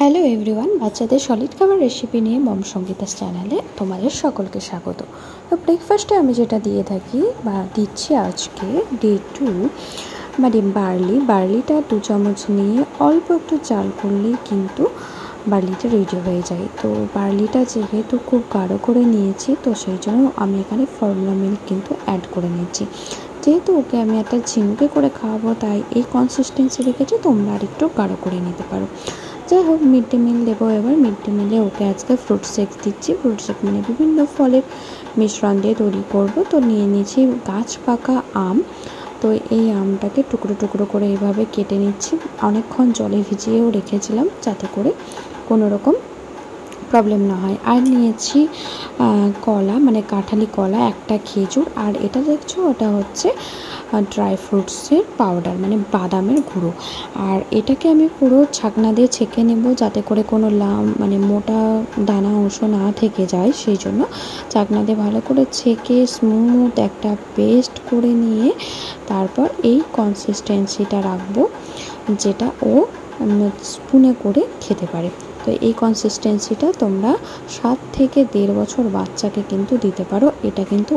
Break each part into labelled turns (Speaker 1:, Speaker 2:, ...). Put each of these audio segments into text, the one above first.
Speaker 1: Hello everyone, বাচ্চাদের solid খাবার recipe নিয়ে মম সঙ্গীতাস চ্যানেলে তোমাদের সকলকে স্বাগত। তো ব্রেকফাস্টে আমি যেটা দিয়ে থাকি বা দিচ্ছি আজকে ডে 2 মানে বার্লিটা 2 চামচ নিয়ে অল্প একটু চাল করলেই কিন্তু বার্লিটা রেডি হয়ে যায়। তো বার্লিটা যেহেতু খুব গাঢ় করে নিয়েছি, তো সেই জন্য আমি এখানে ফর্মুলা মিল্ক কিন্তু অ্যাড করে নিচ্ছি। যেহেতু ওকে আমি একটা ঝিনুকে করে খাওয়াবো, তাই এই কনসিস্টেন্সি রেখেছি, তোমরা আর একটু গাঢ় করে নিতে পারো। যাই হোক, মিড ডে মিল দেবো। এবার মিড ডে মিলে ওকে আজকে ফ্রুট শেক দিচ্ছি। ফ্রুট শেক মানে বিভিন্ন ফলের মিশ্রণ দিয়ে তৈরি করব। তো নিয়ে নিয়েছি গাছ পাকা আম। তো এই আমটাকে টুকরো টুকরো করে এইভাবে কেটে নিচ্ছি। অনেকক্ষণ জলে ভিজিয়েও রেখেছিলাম যাতে করে কোনো রকম প্রবলেম না হয়। আর নিয়েছি কলা, মানে কাঁঠালি কলা, একটা খেজুর, আর এটা দেখছো ওটা হচ্ছে ড্রাই ফ্রুটসের পাউডার, মানে বাদামের গুঁড়ো। আর এটাকে আমি পুরো ছাকনা দিয়ে ছেঁকে নেব যাতে করে কোনো মানে মোটা দানা অংশ না থেকে যায়। সেই জন্য ছাকনা দিয়ে ভালো করে ছেঁকে স্মুথ একটা পেস্ট করে নিয়ে তারপর এই কনসিস্টেন্সিটা রাখবো, যেটা ও স্পুনে করে খেতে পারে। তো এই কনসিস্টেন্সিটা তোমরা 7 থেকে 1.5 বছর বাচ্চাকে কিন্তু দিতে পারো। এটা কিন্তু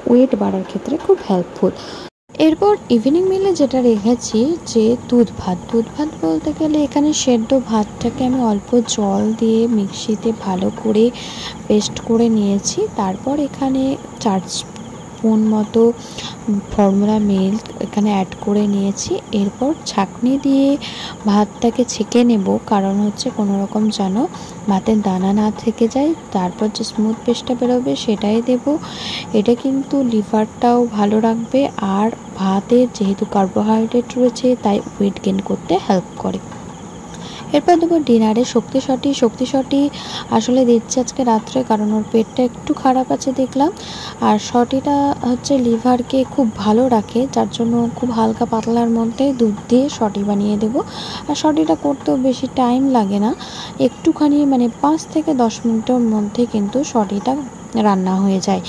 Speaker 1: ওয়েট বাড়ার ক্ষেত্রে খুব হেল্পফুল। এরপর ইভিনিং মিলে যেটা রেখেছি যে দুধ ভাত বলতে গেলে এখানে সেদ্ধ ভাতটাকে আমি অল্প জল দিয়ে মিক্সিতে ভালো করে পেস্ট করে নিয়েছি। তারপর এখানে 4 স্পুন মতো ফর্মুলা মিল্ক এখানে অ্যাড করে নিয়েছি। এরপর ছাঁকনি দিয়ে ভাতটাকে ছেঁকে নেব, কারণ হচ্ছে কোনো রকম যেন ভাতের দানা না থেকে যায়। তারপর যে স্মুথ পেস্টটা বেরোবে সেটাই দেব। এটা কিন্তু লিভারটাও ভালো রাখবে, আর ভাতের যেহেতু কার্বোহাইড্রেট রয়েছে তাই ওয়েট গেইন করতে হেল্প করে। এরপর দেবো ডিনারে শক্তি আসলে দিচ্ছি আজকে রাত্রে, কারণ ওর পেটটা একটু খারাপ আছে দেখলাম। আর শটিটা হচ্ছে লিভারকে খুব ভালো রাখে, যার জন্য খুব হালকা পাতলার মধ্যে দুধ দিয়ে শটি বানিয়ে দেবো। আর শটিটা করতেও বেশি টাইম লাগে না, একটুখানি মানে 5 থেকে 10 মিনিটের মধ্যে কিন্তু শটিটা রান্না হয়ে যায়।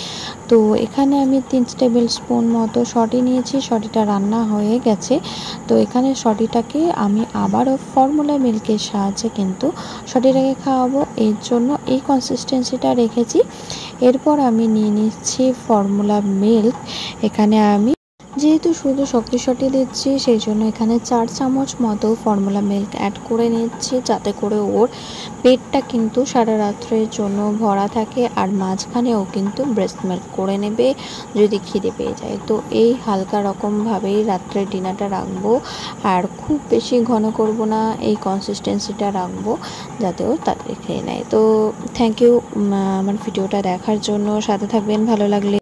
Speaker 1: তো এখানে আমি 3 টেবিল স্পুন মতো শটি নিয়েছি। শটিটা রান্না হয়ে গেছে। তো এখানে শটিটাকে আমি আবারও ফর্মুলা মিল্কের সাহায্যে কিন্তু শটিটাকে খাওয়াবো, এর জন্য এই কনসিস্টেন্সিটা রেখেছি। এরপর আমি নিয়ে নিচ্ছি ফর্মুলা মিল্ক। এখানে আমি যেহেতু শুধু শক্তি দিচ্ছি, সেই জন্য এখানে 4 চামচ মতো ফর্মুলা মিল্ক অ্যাড করে নিচ্ছি, যাতে করে ওর পেটটা কিন্তু সারা রাত্রের জন্য ভরা থাকে। আর মাঝখানেও কিন্তু ব্রেস্ট মিল্ক করে নেবে যদি খিদে পেয়ে যায়। তো এই হালকা রকমভাবেই রাত্রে ডিনারটা রাখবো, আর খুব বেশি ঘন করব না, এই কনসিস্টেন্সিটা রাখবো যাতে ও তাড়াতাড়ি খেয়ে নেয়। তো থ্যাংক ইউ আমার ভিডিওটা দেখার জন্য। সাথে থাকবেন ভালো লাগলে।